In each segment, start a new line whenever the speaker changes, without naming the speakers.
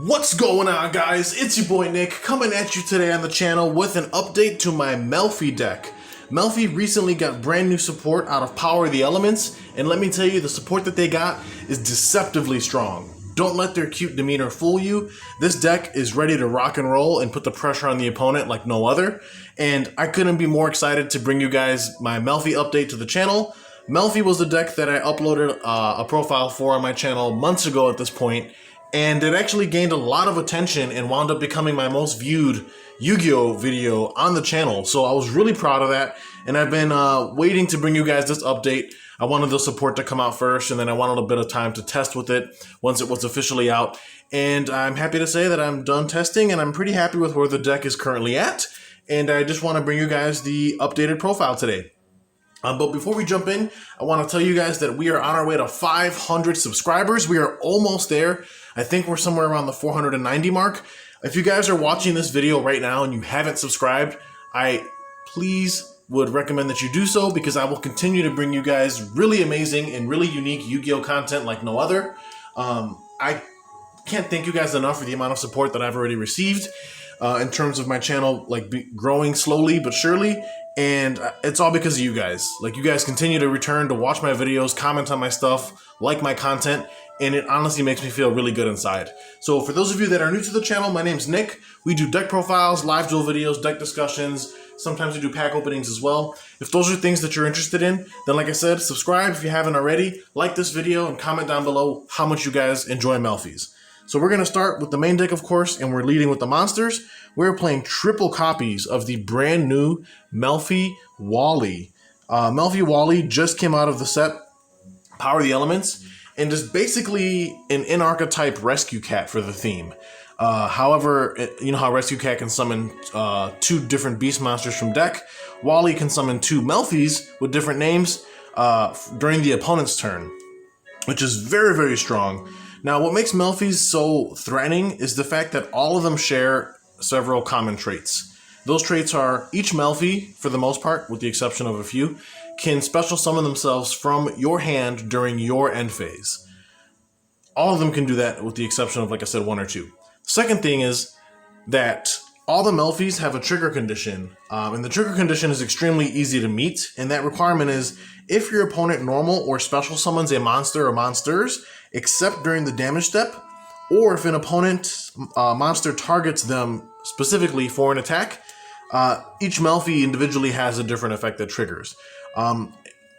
What's going on, guys? It's your boy Nick coming at you today on the channel with an update to my Melffy deck. Melffy recently got brand new support out of Power of the Elements, and let me tell you, the support that they got is deceptively strong. Don't let their cute demeanor fool you. This deck is ready to rock and roll and put the pressure on the opponent like no other, and I couldn't be more excited to bring you guys my Melffy update to the channel. Melffy was the deck that I uploaded a profile for on my channel months ago at this point, and it actually gained a lot of attention and wound up becoming my most viewed Yu-Gi-Oh video on the channel. So I was really proud of that, and I've been waiting to bring you guys this update. I wanted the support to come out first, and then I wanted a bit of time to test with it once it was officially out. And I'm happy to say that I'm done testing, and I'm pretty happy with where the deck is currently at. And I just want to bring you guys the updated profile today. But before we jump in, I want to tell you guys that we are on our way to 500 subscribers. We are almost there. I think we're somewhere around the 490 mark. If you guys are watching this video right now and you haven't subscribed, I please would recommend that you do so, because I will continue to bring you guys really amazing and really unique Yu-Gi-Oh content like no other. I can't thank you guys enough for the amount of support that I've already received in terms of my channel growing slowly but surely. And it's all because of you guys. You guys continue to return to watch my videos, comment on my stuff, like my content, and it honestly makes me feel really good inside. So for those of you that are new to the channel, my name's Nick. We do deck profiles, live duel videos, deck discussions. Sometimes we do pack openings as well. If those are things that you're interested in, then like I said, subscribe if you haven't already, like this video, and comment down below how much you guys enjoy Melffys. So we're going to start with the main deck, of course, and we're leading with the monsters. We're playing triple copies of the brand new Melffy Wally. Melffy Wally just came out of the set Power of the Elements, and is basically an in-archetype rescue cat for the theme. However, you know how Rescue Cat can summon two different beast monsters from deck. Wally can summon two Melffys with different names during the opponent's turn, which is very, very strong. Now, what makes Melffys so threatening is the fact that all of them share several common traits. Those traits are each Melffy, for the most part, with the exception of a few, can special summon themselves from your hand during your end phase. All of them can do that with the exception of, like I said, one or two. Second thing is that all the Melffys have a trigger condition, and the trigger condition is extremely easy to meet, and that requirement is if your opponent normal or special summons a monster or monsters, except during the damage step, or if an opponent monster targets them specifically for an attack, each Melffy individually has a different effect that triggers.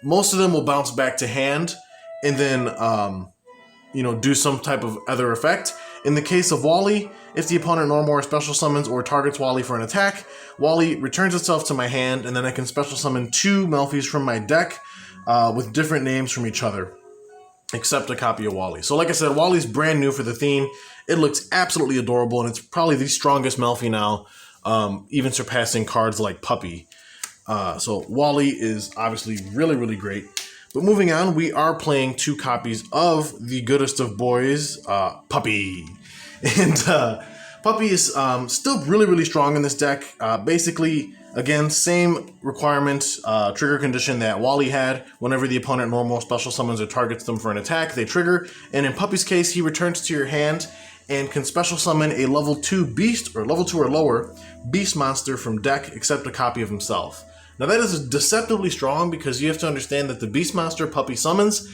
Most of them will bounce back to hand and then do some type of other effect. In the case of Wally, if the opponent normal or special summons or targets Wally for an attack, Wally returns itself to my hand, and then I can special summon two Melffys from my deck with different names from each other, except a copy of Wally. So like I said, Wally's brand new for the theme. It looks absolutely adorable, and it's probably the strongest Melffy now, even surpassing cards like Puppy. So Wally is obviously really, really great. But moving on, we are playing two copies of the goodest of boys, Puppy. And Puppy is still really, really strong in this deck. Basically, again, same requirement, trigger condition that Wally had. Whenever the opponent normal special summons or targets them for an attack, they trigger. And in Puppy's case, he returns to your hand and can special summon a level 2 beast, or level 2 or lower, beast monster from deck, except a copy of himself. Now that is deceptively strong, because you have to understand that the beast monster Puppy summons,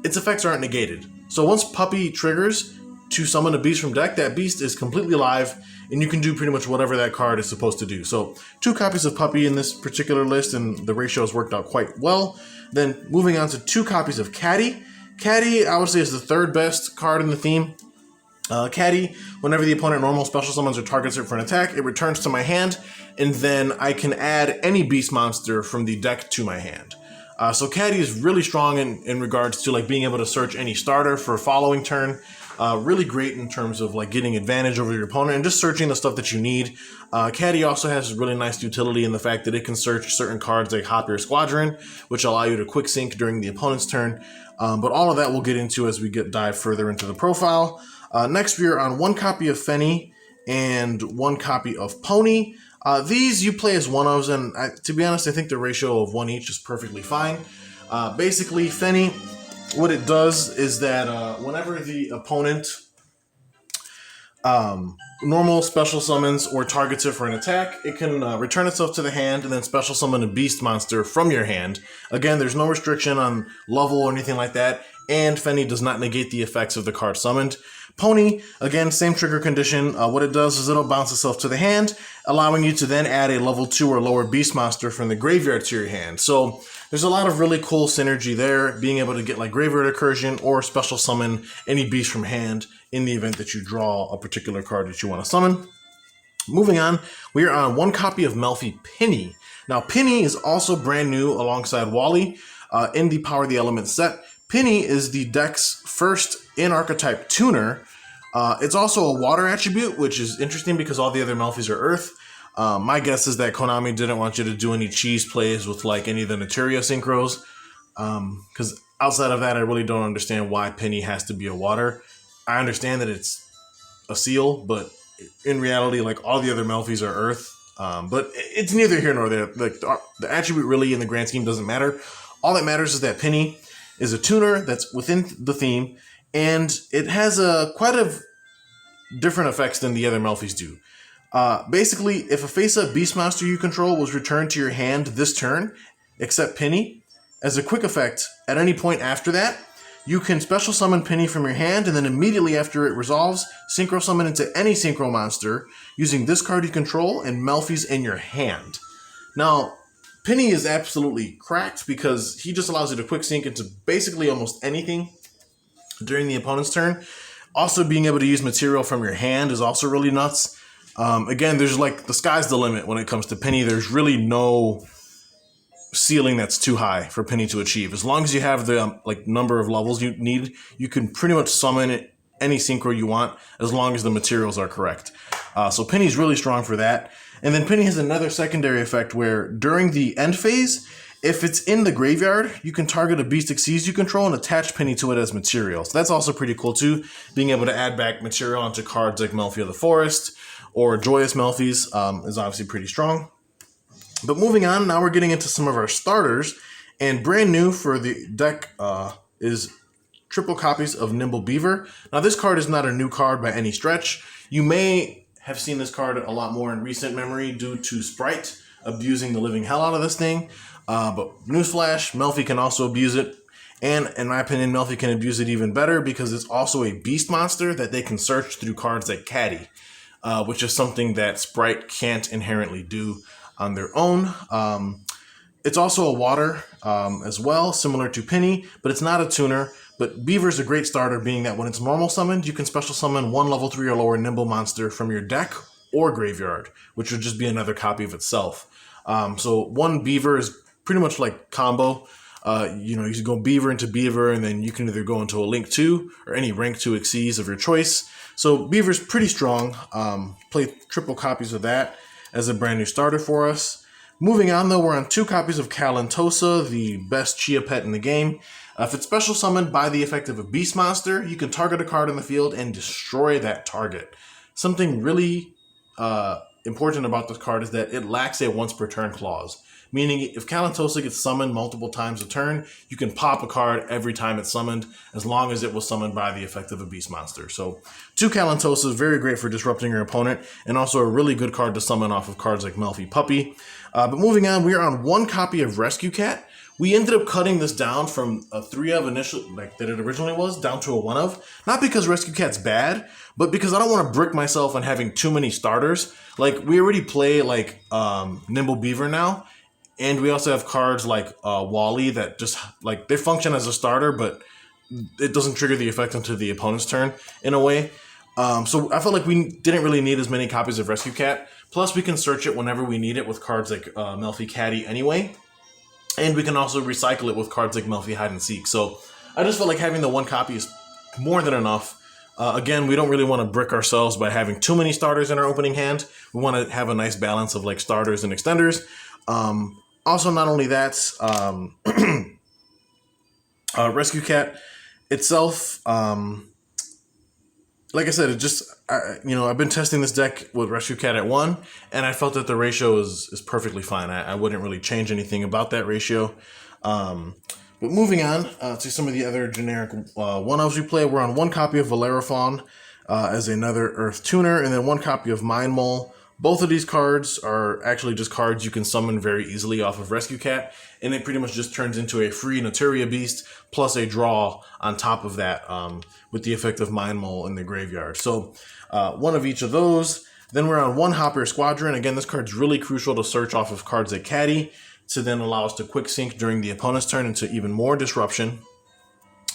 its effects aren't negated. So once Puppy triggers to summon a beast from deck, that beast is completely alive, and you can do pretty much whatever that card is supposed to do. So two copies of Puppy in this particular list, and the ratios worked out quite well. Then moving on to two copies of Caddy. Caddy, I would say, is the third best card in the theme. Caddy, whenever the opponent normal special summons or targets it for an attack, it returns to my hand, and then I can add any beast monster from the deck to my hand. So Caddy is really strong in regards to being able to search any starter for a following turn. Really great in terms of getting advantage over your opponent and just searching the stuff that you need. Caddy also has really nice utility in the fact that it can search certain cards like Hop Your Squadron, which allow you to quick sync during the opponent's turn. But all of that we'll get into as we dive further into the profile. Next, we are on one copy of Fenney and one copy of Pony. These you play as one-ofs, and to be honest, I think the ratio of one each is perfectly fine. Basically, Fenney, what it does is that whenever the opponent normal, special summons, or targets it for an attack. It can return itself to the hand and then special summon a beast monster from your hand. Again, there's no restriction on level or anything like that, and Fenney does not negate the effects of the card summoned. Pony, again, same trigger condition. What it does is it'll bounce itself to the hand, allowing you to then add a level 2 or lower beast monster from the graveyard to your hand. So there's a lot of really cool synergy there, being able to get like graveyard recursion or special summon any beast from hand in the event that you draw a particular card that you want to summon. Moving on, we are on one copy of Melffy Penny. Now, Penny is also brand new alongside Wally in the Power the Elements set. Penny is the deck's first in-archetype tuner. It's also a water attribute, which is interesting because all the other Melffys are earth. My guess is that Konami didn't want you to do any cheese plays with like any of the Naturia Synchros. Because outside of that, I really don't understand why Penny has to be a water. I understand that it's a seal, but in reality, like all the other Melffys are earth. But it's neither here nor there. Like the attribute really in the grand scheme doesn't matter. All that matters is that Penny is a tuner that's within the theme, and it has quite a different effects than the other Melffys do. Basically, if a face-up Beastmaster you control was returned to your hand this turn, except Penny, as a quick effect, at any point after that, you can special summon Penny from your hand, and then immediately after it resolves, synchro summon into any synchro monster using this card you control and Melffy's in your hand. Now, Penny is absolutely cracked because he just allows you to quick sync into basically almost anything during the opponent's turn. Also, being able to use material from your hand is also really nuts. Again, there's like the sky's the limit when it comes to Penny. There's really no ceiling that's too high for Penny to achieve. As long as you have the like number of levels you need, you can pretty much summon any synchro you want as long as the materials are correct. So Penny's really strong for that. And then Penny has another secondary effect where during the end phase, if it's in the graveyard, you can target a beast Xyz you control and attach Penny to it as material. So that's also pretty cool too, being able to add back material onto cards like Melffy of the Forest or Joyous Melffys is obviously pretty strong. But moving on, now we're getting into some of our starters, and brand new for the deck is triple copies of Nimble Beaver. Now this card is not a new card by any stretch. You may have seen this card a lot more in recent memory due to Sprite abusing the living hell out of this thing. But newsflash, Melffy can also abuse it. And in my opinion, Melffy can abuse it even better because it's also a beast monster that they can search through cards like Caddy, which is something that Sprite can't inherently do on their own. It's also a water as well, similar to Penny, but it's not a tuner. But Beaver's a great starter, being that when it's normal summoned, you can special summon one level 3 or lower Nimble monster from your deck or graveyard, which would just be another copy of itself. So one Beaver is pretty much like combo. You can go Beaver into Beaver, and then you can either go into a Link 2 or any rank 2 Xyz of your choice. So Beaver's pretty strong. Play triple copies of that as a brand new starter for us. Moving on, though, we're on 2 copies of Calentosa, the best Chia pet in the game. If it's special summoned by the effect of a beast monster, you can target a card in the field and destroy that target. Something really important about this card is that it lacks a once per turn clause. Meaning, if Calentosa gets summoned multiple times a turn, you can pop a card every time it's summoned, as long as it was summoned by the effect of a beast monster. So, 2 Calentosa is very great for disrupting your opponent, and also a really good card to summon off of cards like Melffy Puppy. But moving on, we are on 1 copy of Rescue Cat. We ended up cutting this down from a 3 of initial, like that it originally was, down to a 1 of. Not because Rescue Cat's bad, but because I don't want to brick myself on having too many starters. Like, we already play like Nimble Beaver now. And we also have cards like Wally that just, like, they function as a starter, but it doesn't trigger the effect until the opponent's turn, in a way. So I felt like we didn't really need as many copies of Rescue Cat. Plus, we can search it whenever we need it with cards like Melffy Caddy anyway. And we can also recycle it with cards like Melffy Hide and Seek. So I just felt like having the 1 copy is more than enough. Again, we don't really want to brick ourselves by having too many starters in our opening hand. We want to have a nice balance of, like, starters and extenders. Also, not only that, Rescue Cat itself, like I said, it just, I've been testing this deck with Rescue Cat at 1, and I felt that the ratio is perfectly fine. I wouldn't really change anything about that ratio. But moving on to some of the other generic one-offs we play, we're on 1 copy of Valerafawn. as another Earth Tuner, and then 1 copy of Mind Mole. Both of these cards are actually just cards you can summon very easily off of Rescue Cat, and it pretty much just turns into a free Naturia Beast plus a draw on top of that with the effect of Mind Mole in the graveyard. So 1 of each of those. Then we're on 1 Hopper Squadron. Again, this card's really crucial to search off of cards like Caddy to then allow us to quick sync during the opponent's turn into even more disruption.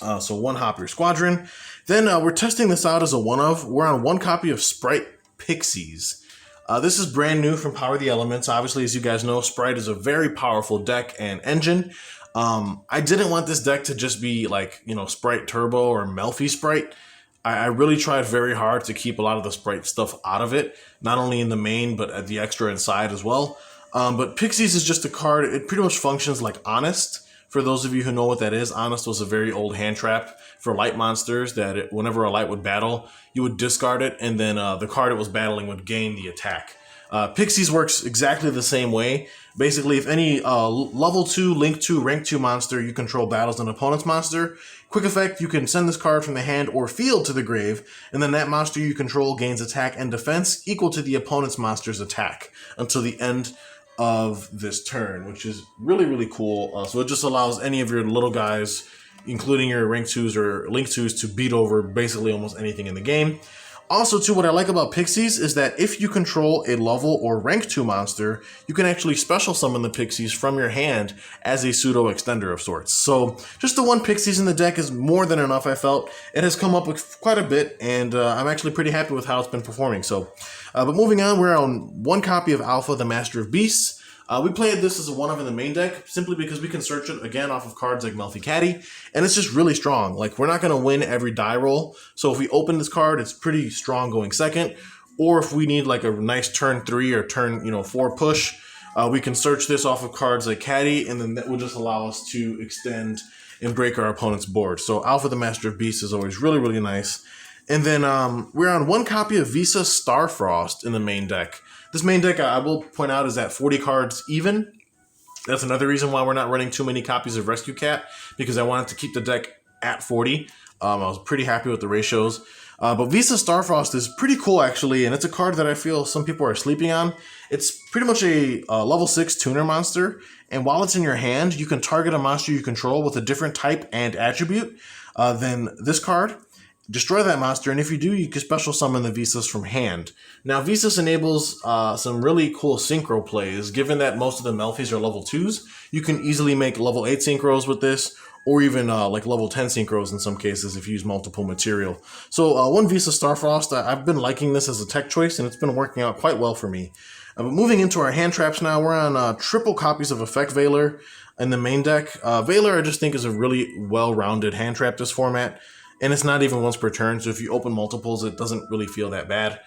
So 1 Hopper Squadron. Then we're testing this out as a 1-of. We're on 1 copy of Sprite Pixies. This is brand new from Power the Elements. Obviously, as you guys know, Sprite is a very powerful deck and engine. I didn't want this deck to just be like, Sprite Turbo or Melffy Sprite. I really tried very hard to keep a lot of the Sprite stuff out of it, not only in the main, but at the extra inside as well. But Pixies is just a card. It pretty much functions like Honest. For those of you who know what that is, Honest was a very old hand trap for light monsters that whenever a light would battle, you would discard it, and then the card it was battling would gain the attack. Pixies works exactly the same way. Basically, if any level 2, link 2, rank 2 monster you control battles an opponent's monster, quick effect, you can send this card from the hand or field to the grave, and then that monster you control gains attack and defense equal to the opponent's monster's attack until the end of this turn, which is really, really cool. So it just allows any of your little guys, including your rank 2s or link 2s, to beat over basically almost anything in the game. Also, too, what I like about Pixies is that if you control a level or rank 2 monster, you can actually special summon the Pixies from your hand as a pseudo extender of sorts. So just the 1 Pixies in the deck is more than enough, I felt. It has come up with quite a bit, and I'm actually pretty happy with how it's been performing. So, but moving on, we're on 1 copy of Alpha, the Master of Beasts. We played this as a 1-of in the main deck simply because we can search it again off of cards like Melffy Caddy, and it's just really strong. Like, we're not going to win every die roll, so if we open this card, it's pretty strong going second. Or if we need like a nice turn 3 or turn 4 push, we can search this off of cards like Caddy, and then that will just allow us to extend and break our opponent's board. So Alpha the Master of Beasts is always really, really nice. And then we're on 1 copy of Visa Starfrost in the main deck. This main deck, I will point out, is at 40 cards even. That's another reason why we're not running too many copies of Rescue Cat, because I wanted to keep the deck at 40. I was pretty happy with the ratios. But Visa Starfrost is pretty cool, actually, and it's a card that I feel some people are sleeping on. It's pretty much a level 6 tuner monster, and while it's in your hand, you can target a monster you control with a different type and attribute than this card. Destroy that monster, and if you do, you can special summon the Visas from hand. Now, Visas enables some really cool synchro plays. Given that most of the Melffys are level 2s, you can easily make level 8 synchros with this, or even like level 10 synchros in some cases if you use multiple material. So 1 Visa Starfrost, I've been liking this as a tech choice, and it's been working out quite well for me. But moving into our hand traps now, we're on triple copies of Effect Veiler in the main deck. Veiler, I just think, is a really well-rounded hand trap this format. And it's not even once per turn, so if you open multiples, it doesn't really feel that bad.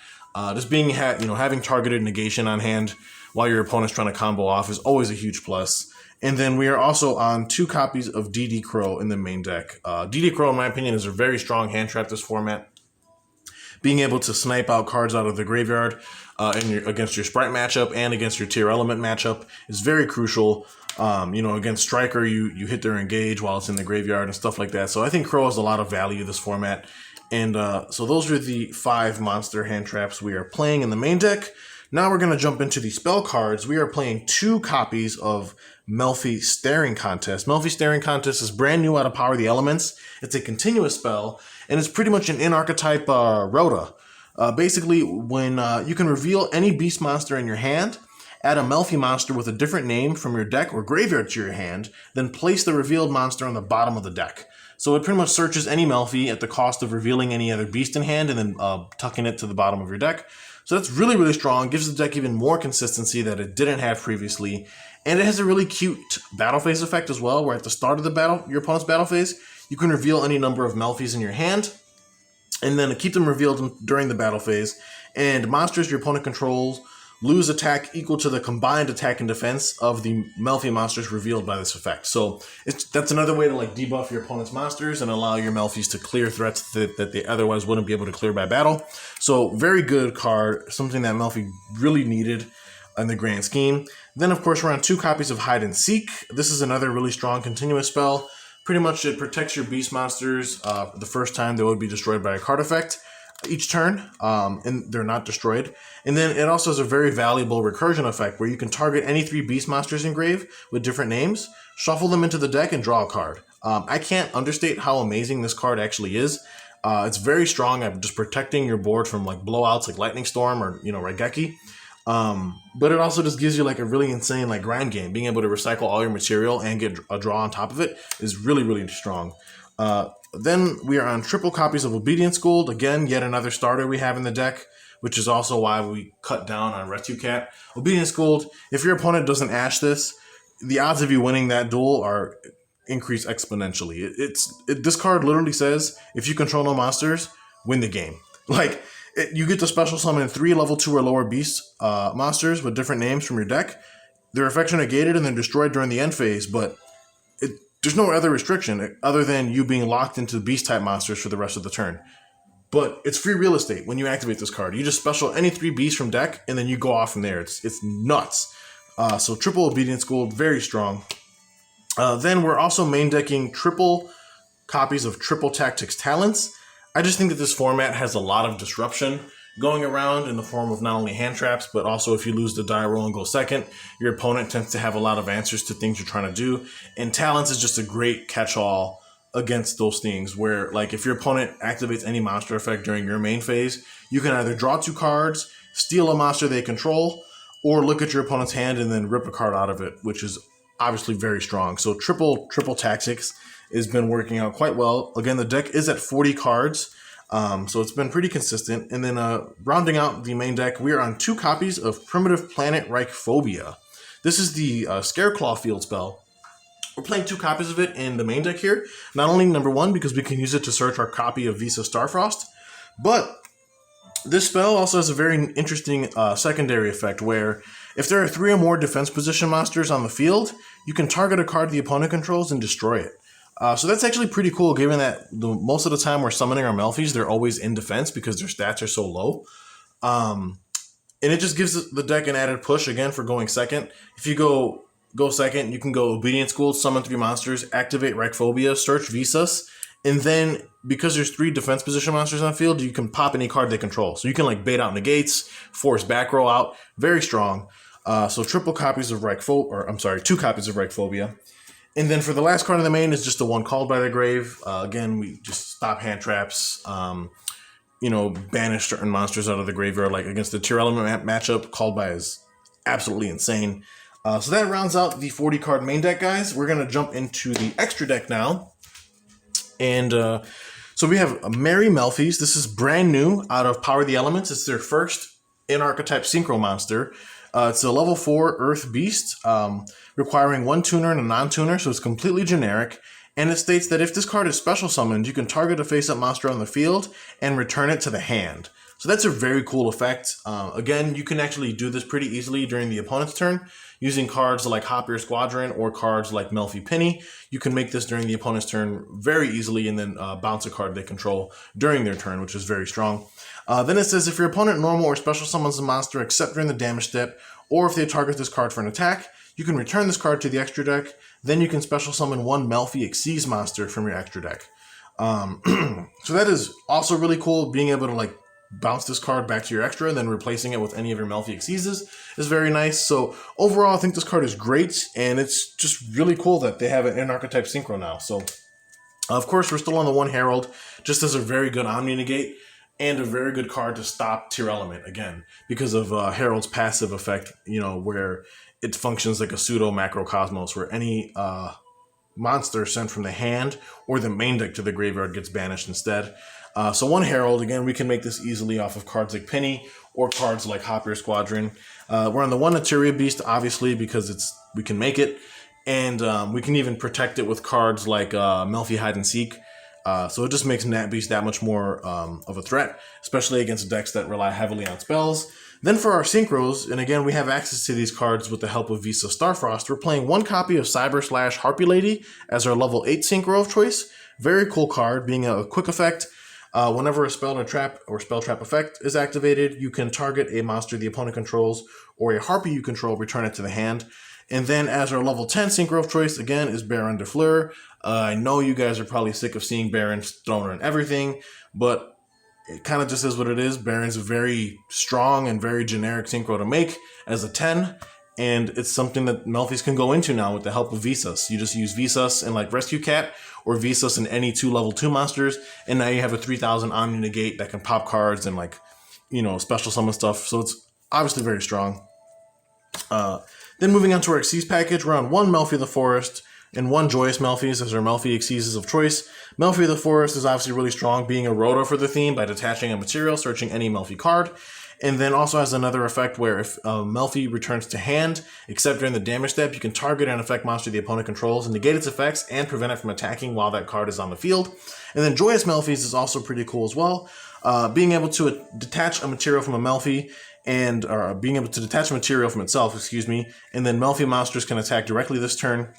Just being, having targeted negation on hand while your opponent's trying to combo off is always a huge plus. And then we are also on 2 copies of DD Crow in the main deck. DD Crow, in my opinion, is a very strong hand trap this format. Being able to snipe out cards out of the graveyard against your Sprite matchup and against your Tier Element matchup is very crucial. Against Striker, you hit their engage while it's in the graveyard and stuff like that. So I think Crow has a lot of value in this format. And so those are the 5 monster hand traps we are playing in the main deck. Now we're going to jump into the spell cards. We are playing 2 copies of Melffy Staring Contest. Melffy Staring Contest is brand new out of Power the Elements. It's a continuous spell, and it's pretty much an in-archetype Rhoda. Basically, when you can reveal any beast monster in your hand, add a Melffy monster with a different name from your deck or graveyard to your hand, then place the revealed monster on the bottom of the deck. So it pretty much searches any Melffy at the cost of revealing any other beast in hand and then tucking it to the bottom of your deck. So that's really, really strong. Gives the deck even more consistency that it didn't have previously. And it has a really cute battle phase effect as well, where at the start of the battle, your opponent's battle phase, you can reveal any number of Melffys in your hand, and then keep them revealed during the battle phase. And monsters your opponent controls lose attack equal to the combined attack and defense of the Melffy monsters revealed by this effect. So that's another way to debuff your opponent's monsters and allow your Melffys to clear threats that they otherwise wouldn't be able to clear by battle. So very good card, something that Melffy really needed in the grand scheme. Then, of course, we're on 2 copies of Hide and Seek. This is another really strong continuous spell. Pretty much it protects your beast monsters the first time they would be destroyed by a card effect. each turn, and they're not destroyed. And then it also has a very valuable recursion effect where you can target any 3 beast monsters in grave with different names, shuffle them into the deck, and draw a card. I can't understate how amazing this card actually is. It's very strong at just protecting your board from like blowouts like Lightning Storm or Raigeki. But it also just gives you like a really insane like grind game. Being able to recycle all your material and get a draw on top of it is really, really strong. Then we are on triple copies of Obedience Gold. Again, yet another starter we have in the deck, which is also why we cut down on Rescue Cat. Obedience Gold, if your opponent doesn't ash this, the odds of you winning that duel are increased exponentially. This card literally says, if you control no monsters, win the game. Like, you get to special summon 3 level 2 or lower beast monsters with different names from your deck. Their effects are negated and they're destroyed during the end phase, but there's no other restriction other than you being locked into beast type monsters for the rest of the turn. But it's free real estate when you activate this card. You just special any 3 beasts from deck and then you go off from there. It's nuts. So triple Obedience Gold, very strong. Then we're also main decking triple copies of Triple Tactics Talents. I just think that this format has a lot of disruption going around in the form of not only hand traps, but also if you lose the die roll and go second, your opponent tends to have a lot of answers to things you're trying to do. And Talents is just a great catch-all against those things where, like, if your opponent activates any monster effect during your main phase, you can either draw 2 cards, steal a monster they control, or look at your opponent's hand and then rip a card out of it, which is obviously very strong. So triple tactics has been working out quite well. Again, the deck is at 40 cards, so it's been pretty consistent. And then rounding out the main deck, we are on 2 copies of Primitive Planet Reichphobia. This is the Scareclaw field spell. We're playing 2 copies of it in the main deck here. Not only number 1, because we can use it to search our copy of Visa Starfrost, but this spell also has a very interesting secondary effect where if there are 3 or more defense position monsters on the field, you can target a card the opponent controls and destroy it. So that's actually pretty cool, given that most of the time we're summoning our Melffys, they're always in defense because their stats are so low. And it just gives the deck an added push, again, for going second. If you go second, you can go Obedience Gold, summon 3 monsters, activate Reichphobia, search Visas, and then because there's 3 defense position monsters on the field, you can pop any card they control. So you can like bait out negates, force back row out, very strong. So 2 copies of Reichphobia. And then for the last card in the main is just the one called by the grave. Again, we just stop hand traps, banish certain monsters out of the graveyard, like against the tier element matchup. Called by is absolutely insane. So that rounds out the 40 card main deck, guys. We're going to jump into the extra deck now. And so we have Merry Melffys. This is brand new out of Power the Elements. It's their first in-archetype Synchro monster. It's a level 4 Earth Beast, requiring 1 tuner and a non-tuner, so it's completely generic. And it states that if this card is special summoned, you can target a face-up monster on the field and return it to the hand. So that's a very cool effect. Again, you can actually do this pretty easily during the opponent's turn. Using cards like Hopper Squadron or cards like Melffy Penny, you can make this during the opponent's turn very easily and then bounce a card they control during their turn, which is very strong. Then it says if your opponent normal or special summons a monster except during the damage step, or if they target this card for an attack, you can return this card to the extra deck. Then you can special summon 1 Melffy Xyz monster from your extra deck. So that is also really cool. Being able to like bounce this card back to your extra and then replacing it with any of your Melffy Xyzs is very nice. So overall, I think this card is great, and it's just really cool that they have an in-archetype Synchro now. So of course, we're still on the 1 Herald, just as a very good Omni Negate and a very good card to stop tier element again because of Herald's passive effect, where it functions like a pseudo macrocosmos where any monster sent from the hand or the main deck to the graveyard gets banished instead. So 1 Herald, again, we can make this easily off of cards like Penny or cards like Hopper Squadron. We're on the 1 Eteria Beast, obviously, because we can make it. And we can even protect it with cards like Melffy Hide and Seek. So it just makes Nat Beast that much more of a threat, especially against decks that rely heavily on spells. Then for our Synchros, and again, we have access to these cards with the help of Visa Starfrost. We're playing 1 copy of Cyber / Harpy Lady as our level 8 Synchro of choice. Very cool card, being a quick effect. Whenever a spell or trap effect is activated, you can target a monster the opponent controls or a Harpy you control, return it to the hand. And then as our level 10 Synchro of choice, again, is Baron de Fleur. I know you guys are probably sick of seeing Barons thrown on everything, but It kind of just is what it is. Baron's a very strong and very generic synchro to make as a 10. And it's something that Melffys can go into now with the help of Visas. You just use Visas in like Rescue Cat or Visas in any 2 level 2 monsters. And now you have a 3000 Omni Negate that can pop cards and like, special summon stuff. So it's obviously very strong. Then moving on to our Xyz package, we're on 1 Melffy of the Forest and 1 Joyous Melffys as our Melffy Xyzs of choice. Melffy of the Forest is obviously really strong, being a roto for the theme by detaching a material, searching any Melffy card. And then also has another effect where if Melffy returns to hand, except during the damage step, you can target an effect monster the opponent controls and negate its effects and prevent it from attacking while that card is on the field. And then Joyous Melffys is also pretty cool as well. Being able to detach a material from a Melffy and being able to detach a material from itself, and then Melffy monsters can attack directly this turn.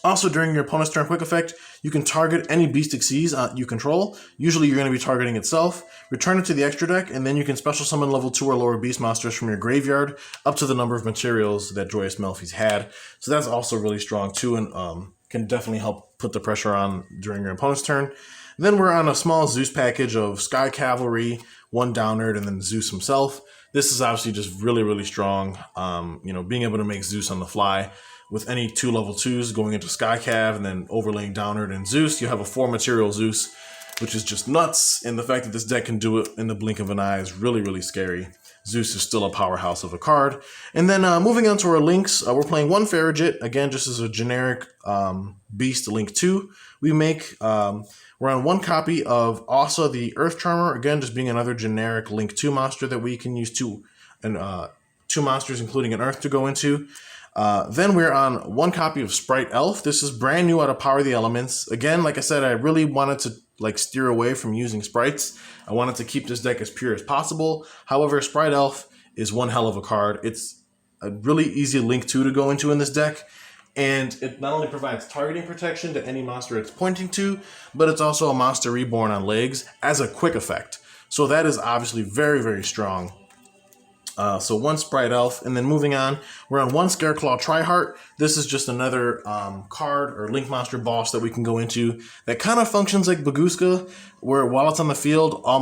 Also, during your opponent's turn quick effect, you can target any beast Xyz you control. Usually you're going to be targeting itself. Return it to the extra deck, and then you can special summon level 2 or lower beast monsters from your graveyard up to the number of materials that Joyous Melffys had. So that's also really strong too, and can definitely help put the pressure on during your opponent's turn. Then we're on a small Zeus package of Sky Cavalry, 1 Downerd, and then Zeus himself. This is obviously just really, really strong. Being able to make Zeus on the fly with any 2 level 2s going into Sky Cav and then overlaying Downerd and Zeus, you have a 4 material Zeus, which is just nuts. And the fact that this deck can do it in the blink of an eye is really, really scary. Zeus is still a powerhouse of a card. And then moving on to our links, we're playing 1 Farragut, again, just as a generic beast link 2 we make. We're on 1 copy of Asa the Earth Charmer, again, just being another generic link 2 monster that we can use 2 monsters, including an Earth, to go into. Then we're on 1 copy of Sprite Elf. This is brand new out of Power the Elements. Again, like I said, I really wanted to steer away from using sprites. I wanted to keep this deck as pure as possible. However, Sprite Elf is one hell of a card. It's a really easy link 2 to go into in this deck. And it not only provides targeting protection to any monster it's pointing to, but it's also a monster reborn on legs as a quick effect. So that is obviously very, very strong. So 1 Sprite Elf, and then moving on, we're on 1 Scareclaw Triheart. This is just another card or link monster boss that we can go into that kind of functions like Baguska, where while it's on the field, all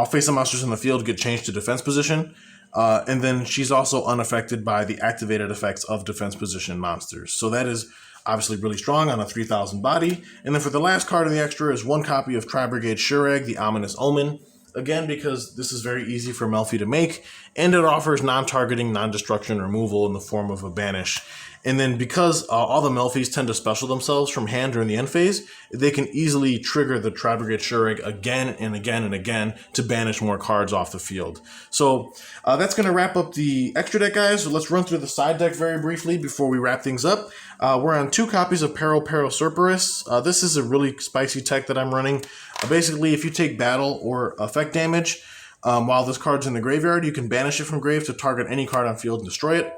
face-up monsters in the field get changed to defense position. And then she's also unaffected by the activated effects of defense position monsters. So that is obviously really strong on a 3000 body. And then for the last card in the extra is 1 copy of Tri-Brigade Shurag, the Ominous Omen. Again, because this is very easy for Melffy to make, and it offers non-targeting, non-destruction removal in the form of a banish. And then because all the Melffys tend to special themselves from hand during the end phase, they can easily trigger the Tri-Brigade Shurag again and again and again to banish more cards off the field. So that's going to wrap up the extra deck, guys. So let's run through the side deck very briefly before we wrap things up. We're on 2 copies of Pero Cerberus. This is a really spicy tech that I'm running. Basically, if you take battle or effect damage while this card's in the graveyard, you can banish it from grave to target any card on field and destroy it.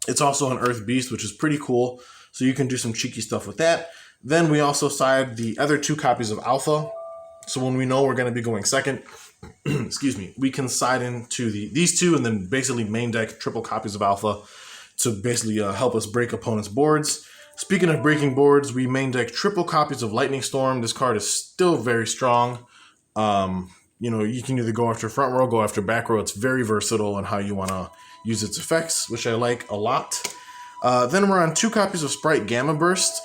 It's also an Earth Beast, which is pretty cool, so you can do some cheeky stuff with that. Then we also side the other 2 copies of Alpha. So when we know we're going to be going second, we can side into these 2 and then basically main deck triple copies of Alpha to basically help us break opponents' boards. Speaking of breaking boards, we main deck triple copies of Lightning Storm. This card is still very strong. You can either go after front row, go after back row. It's very versatile on how you want to use its effects, which I like a lot. Then we're on 2 copies of Sprite Gamma Burst.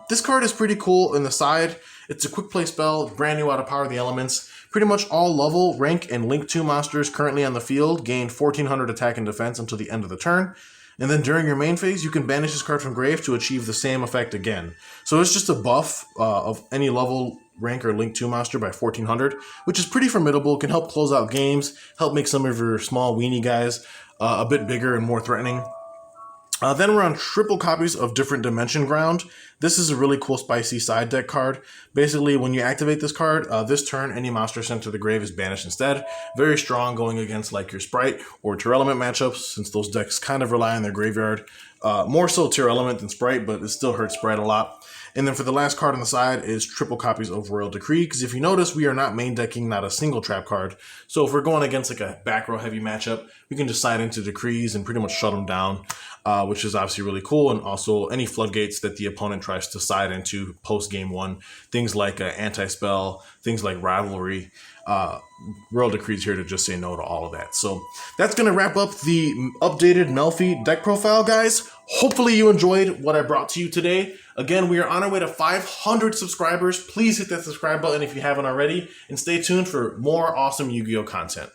This card is pretty cool in the side. It's a quick play spell, brand new out of Power of the Elements. Pretty much all level, rank, and link 2 monsters currently on the field gain 1400 attack and defense until the end of the turn. And then during your main phase, you can banish this card from grave to achieve the same effect again. So it's just a buff of any level, rank, or link 2 monster by 1400, which is pretty formidable, can help close out games, help make some of your small weenie guys a bit bigger and more threatening. Then we're on triple copies of Different Dimension Ground. This is a really cool spicy side deck card. Basically, when you activate this card, this turn, any monster sent to the grave is banished instead. Very strong going against like your Sprite or Tier Element matchups, since those decks kind of rely on their graveyard. More so Tier Element than Sprite, but it still hurts Sprite a lot. And then for the last card on the side is triple copies of Royal Decree, because if you notice, we are not main decking not a single trap card. So if we're going against like a back row heavy matchup, we can just side into Decrees and pretty much shut them down, which is obviously really cool. And also any floodgates that the opponent tries to side into post game one, things like anti-spell, things like rivalry. Royal Decree's here to just say no to all of that. So that's going to wrap up the updated Melffy deck profile, guys. Hopefully you enjoyed what I brought to you today. Again, we are on our way to 500 subscribers. Please hit that subscribe button if you haven't already, and stay tuned for more awesome Yu-Gi-Oh content.